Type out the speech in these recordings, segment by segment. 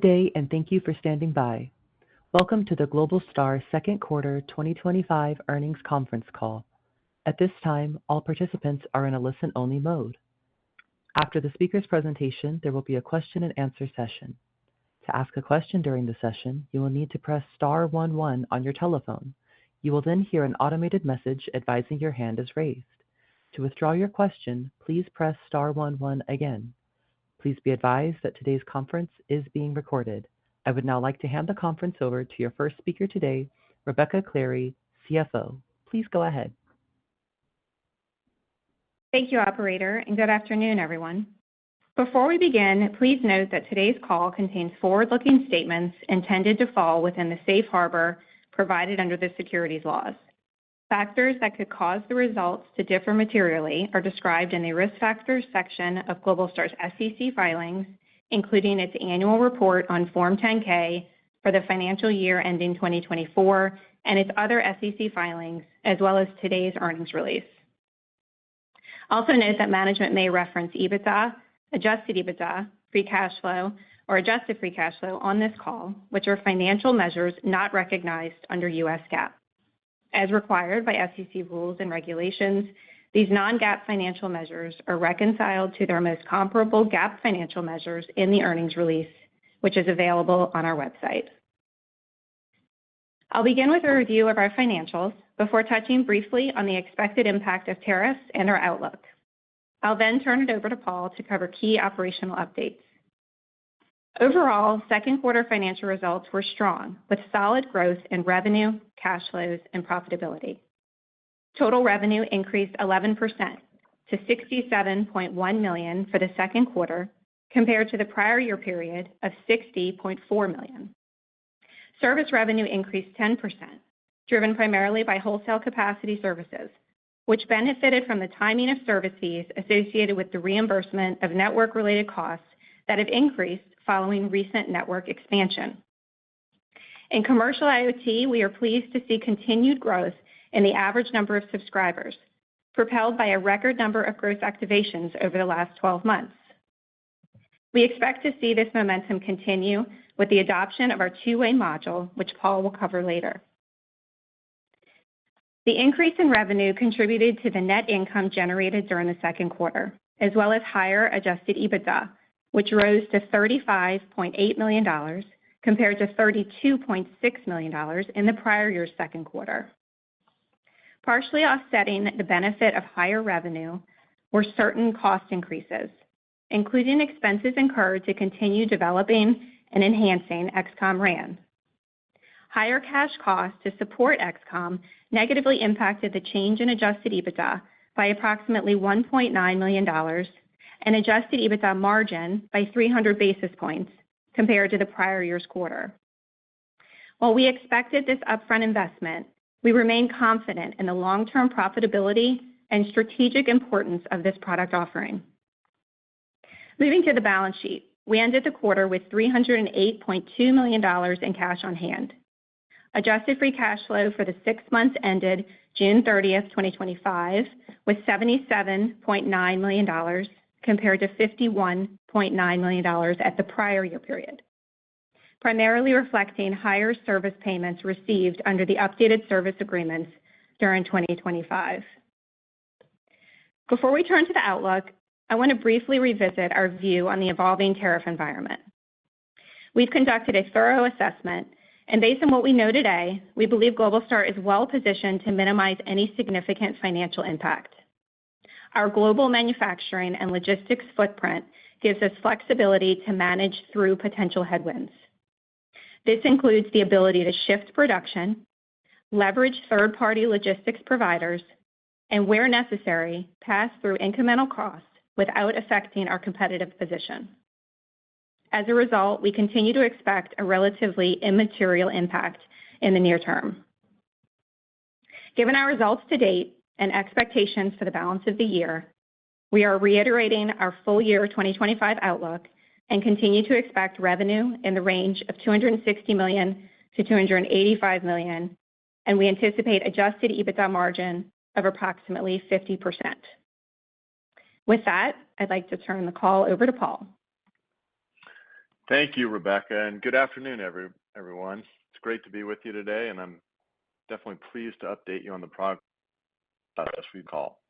Good day, and thank you for standing by. Welcome to the Globalstar second quarter 2025 earnings conference call. At this time, all participants are in a listen-only mode. After the speaker's presentation, there will be a question-and-answer session. To ask a question during the session, you will need to press star 11 on your telephone. You will then hear an automated message advising your hand is raised. To withdraw your question, please press star 11 again. Please be advised that today's conference is being recorded. I would now like to hand the conference over to your first speaker today, Rebecca Clary, CFO. Please go ahead. Thank you, Operator, and good afternoon, everyone. Before we begin, please note that today's call contains forward-looking statements intended to fall within the safe harbor provided under the securities laws. Factors that could cause the results to differ materially are described in the risk factors section of Globalstar's SEC filings, including its annual report on Form 10-K for the financial year ending 2024 and its other SEC filings, as well as today's earnings release. Also note that management may reference EBITDA, adjusted EBITDA, free cash flow, or adjusted free cash flow on this call, which are financial measures not recognized under U.S. GAAP. As required by SEC rules and regulations, these non-GAAP financial measures are reconciled to their most comparable GAAP financial measures in the earnings release, which is available on our website. I'll begin with a review of our financials before touching briefly on the expected impact of tariffs and our outlook. I'll then turn it over to Paul to cover key operational updates. Overall, second quarter financial results were strong, with solid growth in revenue, cash flows, and profitability. Total revenue increased 11% to $67.1 million for the second quarter, compared to the prior year period of $60.4 million. Service revenue increased 10%, driven primarily by wholesale capacity services, which benefited from the timing of service fees associated with the reimbursement of network-related costs that have increased following recent network expansion. In commercial IoT, we are pleased to see continued growth in the average number of subscribers, propelled by a record number of gross activations over the last 12 months. We expect to see this momentum continue with the adoption of our two-way module, which Paul will cover later. The increase in revenue contributed to the net income generated during the second quarter, as well as higher adjusted EBITDA, which rose to $35.8 million compared to $32.6 million in the prior year's second quarter. Partially offsetting the benefit of higher revenue were certain cost increases, including expenses incurred to continue developing and enhancing XCOM RAN. Higher cash costs to support XCOM negatively impacted the change in adjusted EBITDA by approximately $1.9 million and adjusted EBITDA margin by 300 basis points compared to the prior year's quarter. While we expected this upfront investment, we remain confident in the long-term profitability and strategic importance of this product offering. Moving to the balance sheet, we ended the quarter with $308.2 million in cash on hand. Adjusted free cash flow for the 6 months ended June 30th, 2025, was $77.9 million, compared to $51.9 million at the prior year period, primarily reflecting higher service payments received under the updated service agreements during 2025. Before we turn to the outlook, I want to briefly revisit our view on the evolving tariff environment. We've conducted a thorough assessment, and based on what we know today, we believe Globalstar is well positioned to minimize any significant financial impact. Our global manufacturing and logistics footprint gives us flexibility to manage through potential headwinds. This includes the ability to shift production, leverage third-party logistics providers, and, where necessary, pass through incremental costs without affecting our competitive position. As a result, we continue to expect a relatively immaterial impact in the near term. Given our results to date and expectations for the balance of the year, we are reiterating our full year 2025 outlook and continue to expect revenue in the range of $260 million to $285 million, and we anticipate adjusted EBITDA margin of approximately 50%. With that, I'd like to turn the call over to Paul. Thank you, Rebecca, and good afternoon, everyone. It's great to be with you today, and I'm definitely pleased to update you on the progress we call.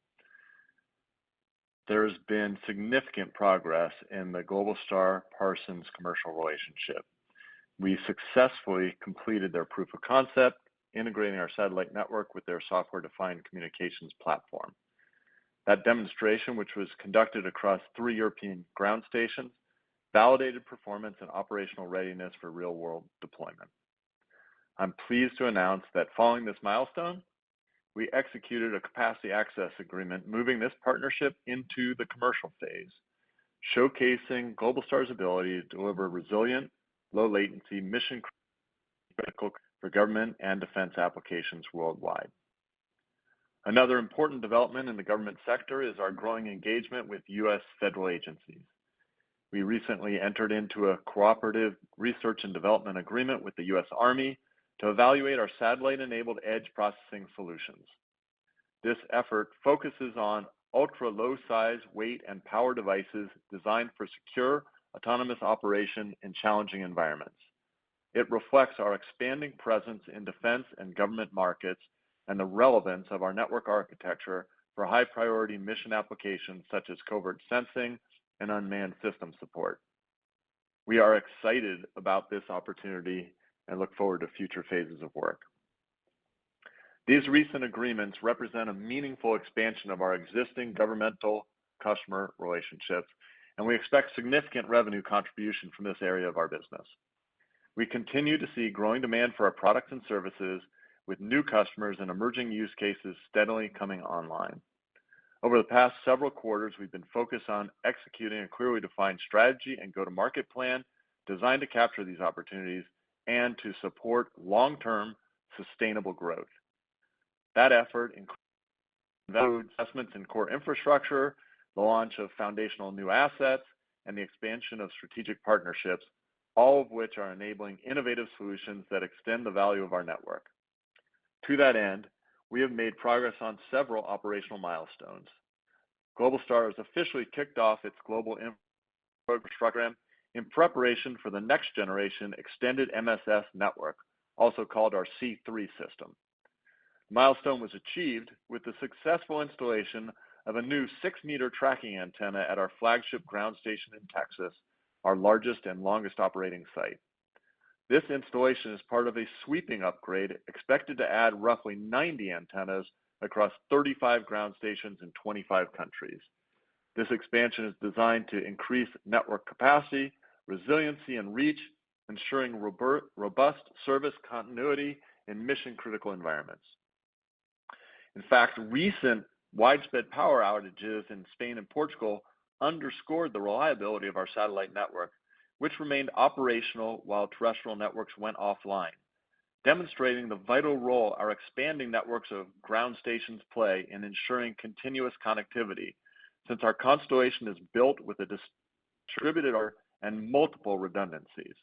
There has been significant progress in the Globalstar Parsons commercial relationship. We successfully completed their proof of concept, integrating our satellite network with their software-defined communications platform. That demonstration, which was conducted across 3 European ground stations, validated performance and operational readiness for real-world deployment. I'm pleased to announce that following this milestone, we executed a capacity access agreement, moving this partnership into the commercial phase, showcasing Globalstar's ability to deliver resilient, low-latency, mission-critical for government and defense applications worldwide. Another important development in the government sector is our growing engagement with U.S. federal agencies. We recently entered into a cooperative research and development agreement with the U.S. Army to evaluate our satellite-enabled edge processing solutions. This effort focuses on ultra-low size, weight, and power devices designed for secure, autonomous operation in challenging environments. It reflects our expanding presence in defense and government markets and the relevance of our network architecture for high-priority mission applications such as covert sensing and unmanned system support. We are excited about this opportunity and look forward to future phases of work. These recent agreements represent a meaningful expansion of our existing governmental customer relationships, and we expect significant revenue contribution from this area of our business. We continue to see growing demand for our products and services, with new customers and emerging use cases steadily coming online. Over the past several quarters, we've been focused on executing a clearly defined strategy and go-to-market plan designed to capture these opportunities and to support long-term sustainable growth. That effort includes investments in core infrastructure, the launch of foundational new assets, and the expansion of strategic partnerships, all of which are enabling innovative solutions that extend the value of our network. To that end, we have made progress on several operational milestones. Globalstar has officially kicked off its global infrastructure program in preparation for the next generation extended MSS network, also called our C3 system. The milestone was achieved with the successful installation of a new 6-meter tracking antenna at our flagship ground station in Texas, our largest and longest operating site. This installation is part of a sweeping upgrade expected to add roughly 90 antennas across 35 ground stations in 25 countries. This expansion is designed to increase network capacity, resiliency, and reach, ensuring robust service continuity in mission-critical environments. In fact, recent widespread power outages in Spain and Portugal underscored the reliability of our satellite network, which remained operational while terrestrial networks went offline, demonstrating the vital role our expanding networks of ground stations play in ensuring continuous connectivity, since our constellation is built with a distributed and multiple redundancies.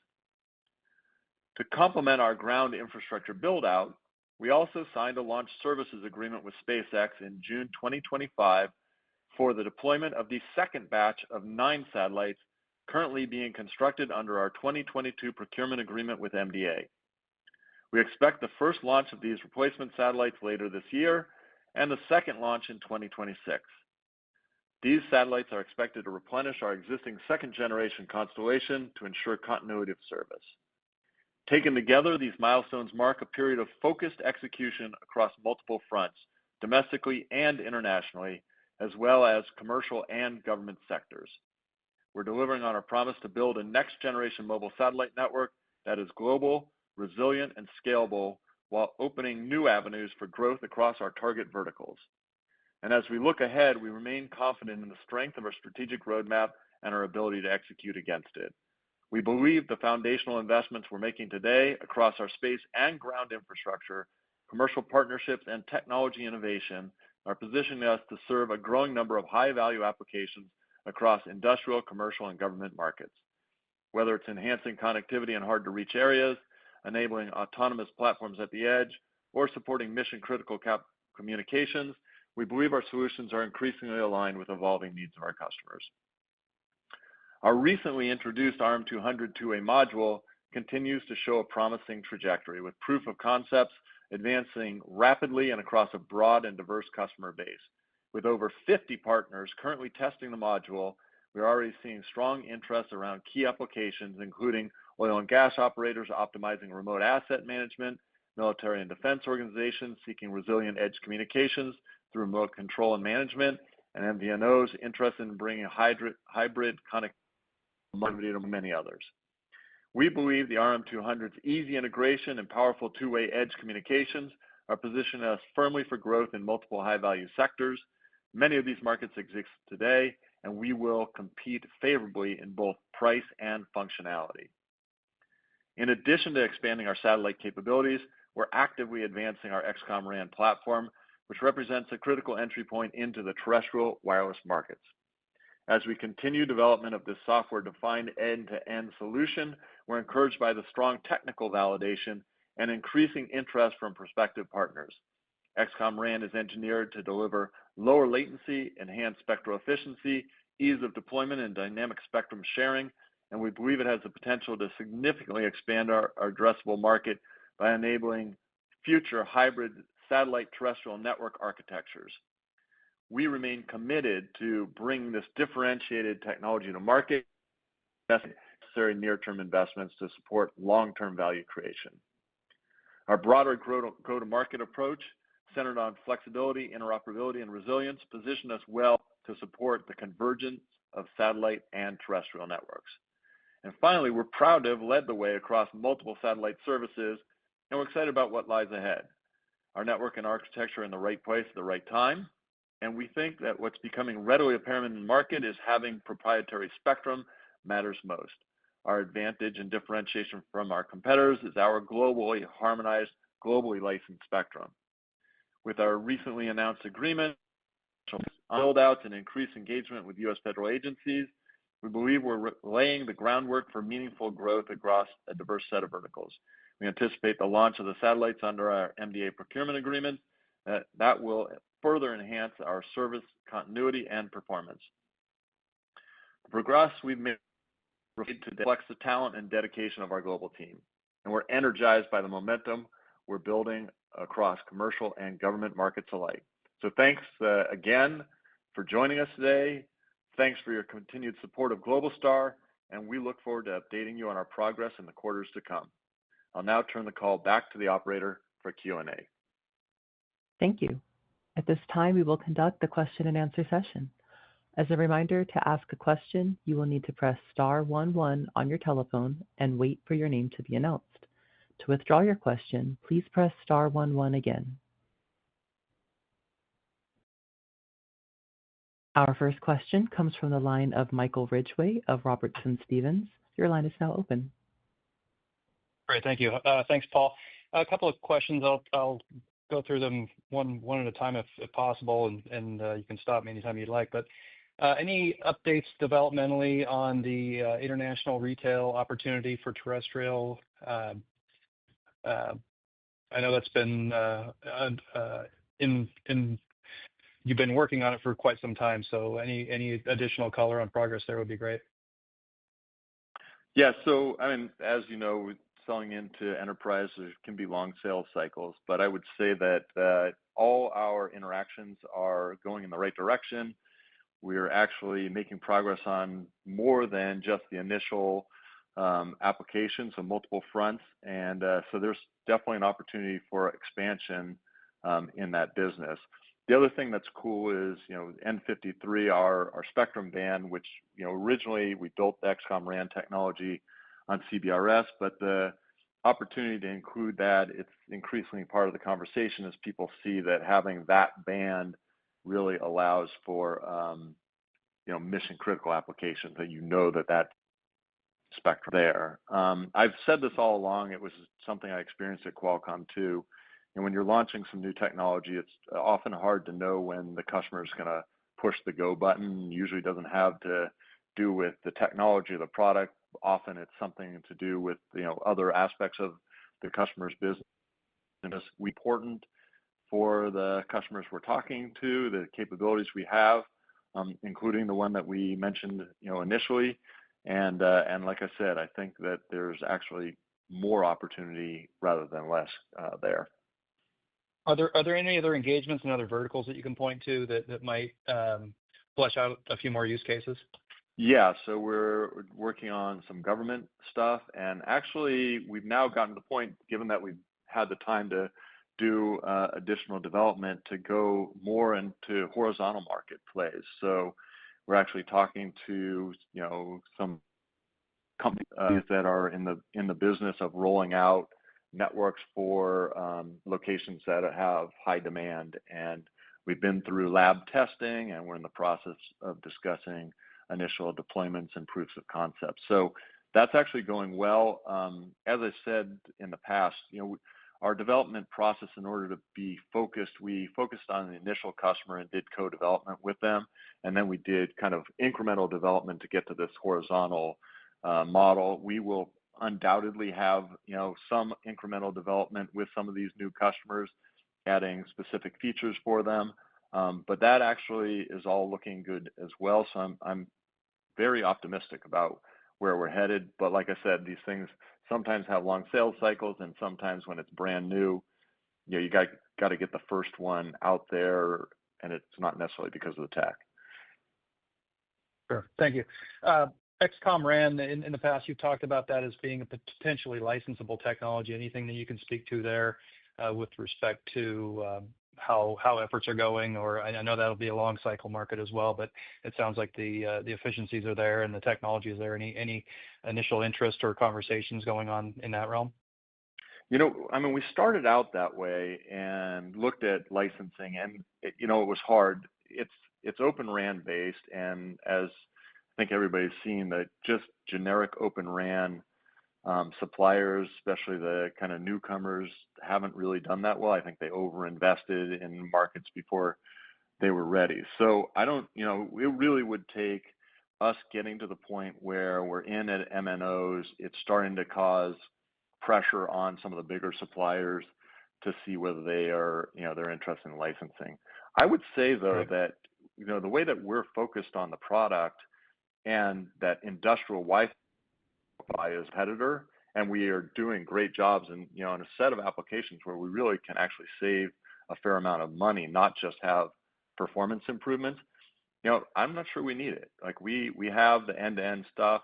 To complement our ground infrastructure build-out, we also signed a launch services agreement with SpaceX in June 2025 for the deployment of the second batch of 9 satellites currently being constructed under our 2022 procurement agreement with MDA. We expect the first launch of these replacement satellites later this year and the second launch in 2026. These satellites are expected to replenish our existing second-generation constellation to ensure continuity of service. Taken together, these milestones mark a period of focused execution across multiple fronts, domestically and internationally, as well as commercial and government sectors. We're delivering on our promise to build a next-generation mobile satellite network that is global, resilient, and scalable, while opening new avenues for growth across our target verticals. And as we look ahead, we remain confident in the strength of our strategic roadmap and our ability to execute against it. We believe the foundational investments we're making today across our space and ground infrastructure, commercial partnerships, and technology innovation are positioning us to serve a growing number of high-value applications across industrial, commercial, and government markets. Whether it's enhancing connectivity in hard-to-reach areas, enabling autonomous platforms at the edge, or supporting mission-critical communications, we believe our solutions are increasingly aligned with evolving needs of our customers. Our recently introduced RM200 two-way module continues to show a promising trajectory, with proof of concepts advancing rapidly and across a broad and diverse customer base. With over 50 partners currently testing the module, we're already seeing strong interest around key applications, including oil and gas operators optimizing remote asset management, military and defense organizations seeking resilient edge communications through remote control and management, and MVNOs interested in bringing hybrid connectivity to many others. We believe the RM200's easy integration and powerful two-way edge communications are positioning us firmly for growth in multiple high-value sectors. Many of these markets exist today, and we will compete favorably in both price and functionality. In addition to expanding our satellite capabilities, we're actively advancing our XCOM RAN platform, which represents a critical entry point into the terrestrial wireless markets. As we continue development of this software-defined end-to-end solution, we're encouraged by the strong technical validation and increasing interest from prospective partners. XCOM RAN is engineered to deliver lower latency, enhanced spectral efficiency, ease of deployment, and dynamic spectrum sharing, and we believe it has the potential to significantly expand our addressable market by enabling future hybrid satellite terrestrial network architectures. We remain committed to bringing this differentiated technology to market, necessary near-term investments to support long-term value creation. Our broader go-to-market approach, centered on flexibility, interoperability, and resilience, position us well to support the convergence of satellite and terrestrial networks. And finally, we're proud to have led the way across multiple satellite services, and we're excited about what lies ahead. Our network and architecture are in the right place at the right time, and we think that what's becoming readily apparent in the market is having proprietary spectrum matters most. Our advantage and differentiation from our competitors is our globally harmonized, globally licensed spectrum. With our recently announced agreement, build-outs and increased engagement with U.S. federal agencies, we believe we're laying the groundwork for meaningful growth across a diverse set of verticals. We anticipate the launch of the satellites under our MDA procurement agreement that will further enhance our service continuity and performance. The progress we've made reflects the talent and dedication of our global team, and we're energized by the momentum we're building across commercial and government markets alike. So thanks again for joining us today. Thanks for your continued support of Globalstar, and we look forward to updating you on our progress in the quarters to come. I'll now turn the call back to the operator for Q&A. Thank you. At this time, we will conduct the question and answer session. As a reminder, to ask a question, you will need to press star 11 on your telephone and wait for your name to be announced. To withdraw your question, please press star 11 again. Our first question comes from the line of Michael Ridgway of Robertson Stephens. Your line is now open. Great, thank you. Thanks, Paul. A couple of questions. I'll go through them one at a time if possible, and you can stop me anytime you'd like. But any updates developmentally on the international retail opportunity for terrestrial? I know that's been you've been working on it for quite some time, so any additional color on progress there would be great. Yeah, so I mean, as you know, selling into enterprise, there can be long sales cycles, but I would say that all our interactions are going in the right direction. We're actually making progress on more than just the initial application, so multiple fronts, and so there's definitely an opportunity for expansion in that business. The other thing that's cool is, N53, our spectrum band, which, originally we built the XCOM RAN technology on CBRS, but the opportunity to include that, it's increasingly part of the conversation as people see that having that band really allows for, mission critical applications, that that spectrum there. I've said this all along. It was something I experienced at Qualcomm too. And when you're launching some new technology, it's often hard to know when the customer is going to push the go button. Usually doesn't have to do with the technology of the product. Often it's something to do with, other aspects of the customer's business. And it's important for the customers we're talking to, the capabilities we have, including the one that we mentioned, initially. And like I said, I think that there's actually more opportunity rather than less there. Are there any other engagements and other verticals that you can point to that might flesh out a few more use cases? Yeah, so we're working on some government stuff, and actually, we've now gotten to the point, given that we've had the time to do additional development, to go more into horizontal market plays. So we're actually talking to some companies that are in the business of rolling out networks for locations that have high demand, and we've been through lab testing, and we're in the process of discussing initial deployments and proofs of concept. So that's actually going well. As I said in the past, our development process, in order to be focused, we focused on the initial customer and did co-development with them, and then we did kind of incremental development to get to this horizontal model. We will undoubtedly have some incremental development with some of these new customers, adding specific features for them. But that actually is all looking good as well. So I'm very optimistic about where we're headed. But like I said, these things sometimes have long sales cycles, and sometimes when it's brand new, you got to get the first one out there, and it's not necessarily because of the tech. Sure. Thank you. XCOM RAN, in the past, you've talked about that as being a potentially licensable technology. Anything that you can speak to there with respect to how efforts are going? Or I know that'll be a long cycle market as well, but it sounds like the efficiencies are there and the technology is there. Any initial interest or conversations going on in that realm? We started out that way and looked at licensing, and it was hard. It's Open RAN based, and as I think everybody's seen, that just generic Open RAN suppliers, especially the kind of newcomers, haven't really done that well. I think they overinvested in markets before they were ready. So it really would take us getting to the point where we're in at MNOs. It's starting to cause pressure on some of the bigger suppliers to see whether they're interested in licensing. I would say though that the way that we're focused on the product and that industrial Wi-Fi is competitor, and we are doing great jobs in a set of applications where we really can actually save a fair amount of money, not just have performance improvements. I'm not sure we need it. Like we have the end-to-end stuff.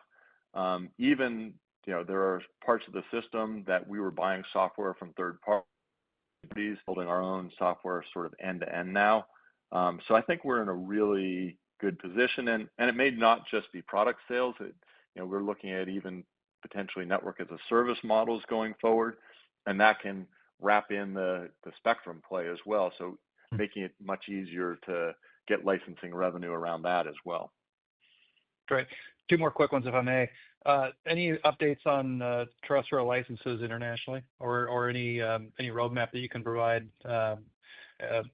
Even there are parts of the system that we were buying software from third parties, building our own software sort of end-to-end now. So I think we're in a really good position, and it may not just be product sales. We're looking at even potentially network as a service models going forward, and that can wrap in the spectrum play as well. So making it much easier to get licensing revenue around that as well. Great. Two more quick ones, if I may. Any updates on terrestrial licenses internationally, or any roadmap that you can provide,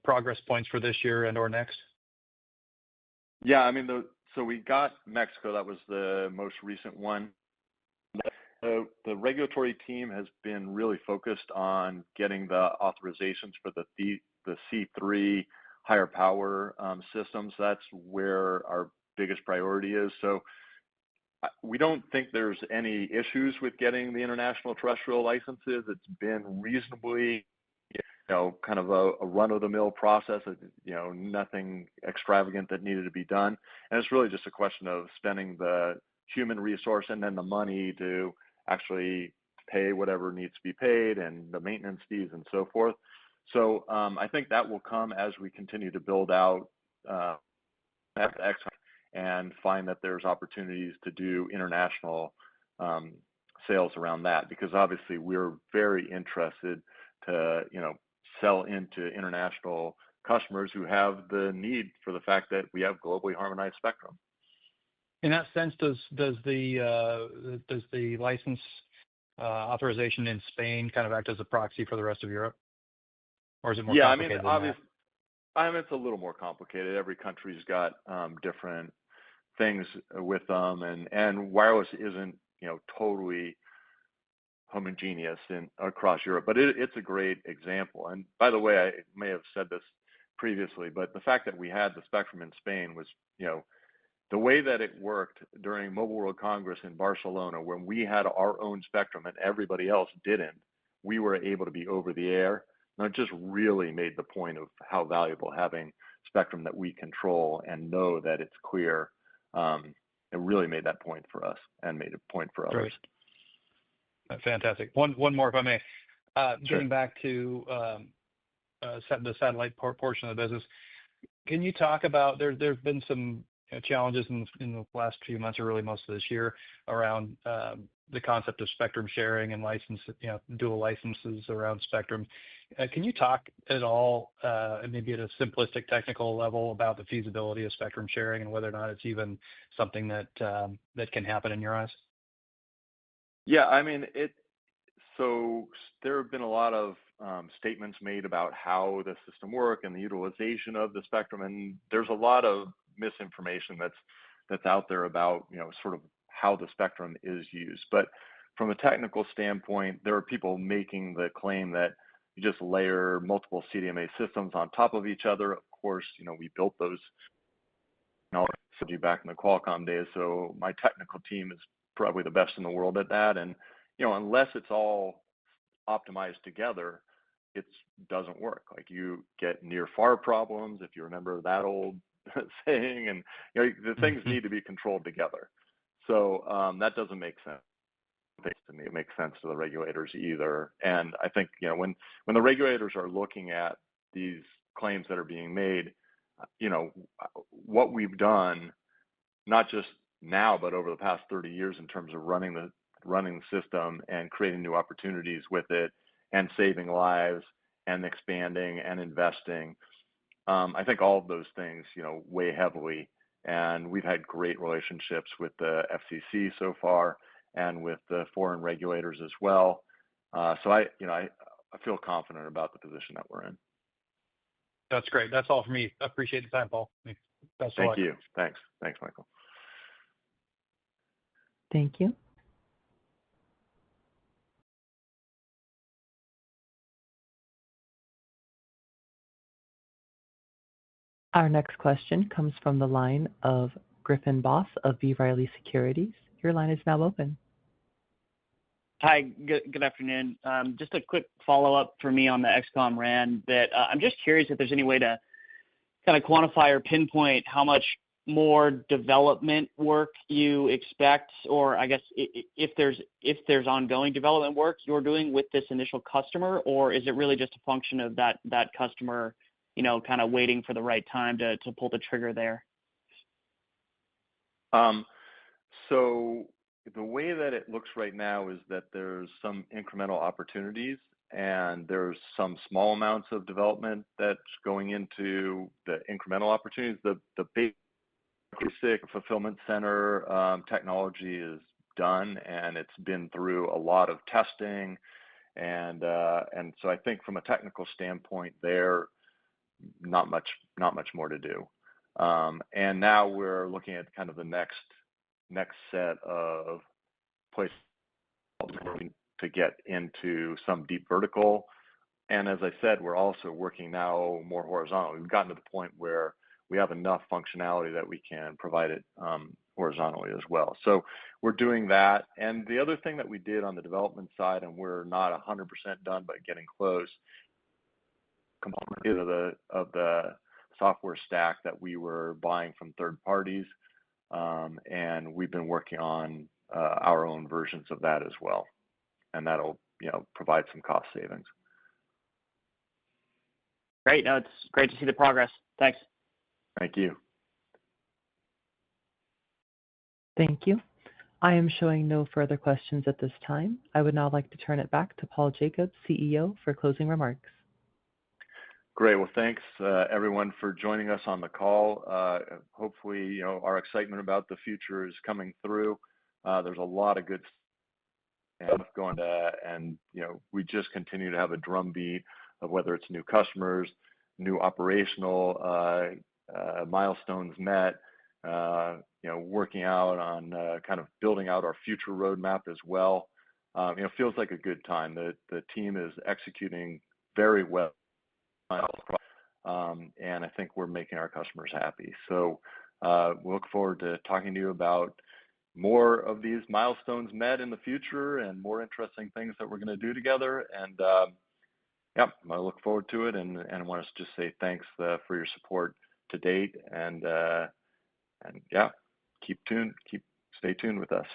progress points for this year and/or next? Yeah, so we got Mexico. That was the most recent one. The regulatory team has been really focused on getting the authorizations for the C3 higher power systems. That's where our biggest priority is. So we don't think there's any issues with getting the international terrestrial licenses. It's been reasonably, kind of a run-of-the-mill process. Nothing extravagant that needed to be done, and it's really just a question of spending the human resource and then the money to actually pay whatever needs to be paid and the maintenance fees and so forth. So I think that will come as we continue to build out and find that there's opportunities to do international sales around that, because obviously we're very interested to sell into international customers who have the need for the fact that we have globally harmonized spectrum. In that sense, does the license authorization in Spain kind of act as a proxy for the rest of Europe, or is it more complicated than that? Obviously, it's a little more complicated. Every country's got different things with them, and wireless isn't totally homogeneous across Europe, but it's a great example. And by the way, I may have said this previously, but the fact that we had the spectrum in Spain was the way that it worked during Mobile World Congress in Barcelona, when we had our own spectrum and everybody else didn't, we were able to be over the air. And it just really made the point of how valuable having spectrum that we control and know that it's clear. It really made that point for us and made a point for others. Great. Fantastic. One more, if I may. Sure. Getting back to the satellite portion of the business, can you talk about there's been some challenges in the last few months, or really most of this year, around the concept of spectrum sharing and license, dual licenses around spectrum. Can you talk at all, maybe at a simplistic technical level, about the feasibility of spectrum sharing and whether or not it's even something that can happen in your eyes? Yeah, I mean, so there have been a lot of statements made about how the system works and the utilization of the spectrum, and there's a lot of misinformation that's out there about sort of how the spectrum is used. But from a technical standpoint, there are people making the claim that you just layer multiple CDMA systems on top of each other. Of course, we built those back in the Qualcomm days, so my technical team is probably the best in the world at that. And unless it's all optimized together, it doesn't work. Like, you get near far problems, if you remember that old saying, and the things need to be controlled together. So that doesn't make sense to me. It makes sense to the regulators either. And I think when the regulators are looking at these claims that are being made, what we've done, not just now but over the past 30 years, in terms of running the system and creating new opportunities with it and saving lives and expanding and investing. I think all of those things, weigh heavily, and we've had great relationships with the FCC so far and with the foreign regulators as well. So I feel confident about the position that we're in. That's great. That's all for me. I appreciate the time, Paul. Best of luck. Thank you. Thanks, Michael. Thank you. Our next question comes from the line of Griffin Boss of B. Riley Securities. Your line is now open. Hi, good afternoon. Just a quick follow-up for me on the XCOM RAN that I'm just curious if there's any way to kind of quantify or pinpoint how much more development work you expect, or I guess if there's ongoing development work you're doing with this initial customer, or is it really just a function of that customer, kind of waiting for the right time to pull the trigger there? So the way that it looks right now is that there's some incremental opportunities, and there's some small amounts of development that's going into the incremental opportunities. The basic fulfillment center technology is done, and it's been through a lot of testing, and so I think from a technical standpoint, there not much more to do. And now we're looking at kind of the next set of places to get into some deep vertical. And as I said, we're also working now more horizontal. We've gotten to the point where we have enough functionality that we can provide it horizontally as well. So we're doing that. And the other thing that we did on the development side, and we're not 100% done, but getting close, component of the software stack that we were buying from third parties, and we've been working on our own versions of that as well, and that'll provide some cost savings. Great. No, it's great to see the progress. Thanks. Thank you. Thank you. I am showing no further questions at this time. I would now like to turn it back to Paul Jacobs, CEO, for closing remarks. Great. Well, thanks everyone for joining us on the call. Hopefully, our excitement about the future is coming through. There's a lot of good stuff going to, and we just continue to have a drumbeat of whether it's new customers, new operational milestones met, working out on kind of building out our future roadmap as well. It feels like a good time. The team is executing very well. And I think we're making our customers happy. So We look forward to talking to you about more of these milestones met in the future and more interesting things that we're going to do together. And yeah, I look forward to it, and want to just say thanks for your support to date, and yeah, stay tuned with us.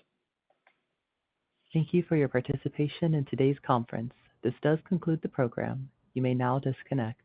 Thank you for your participation in today's conference. This does conclude the program. You may now disconnect.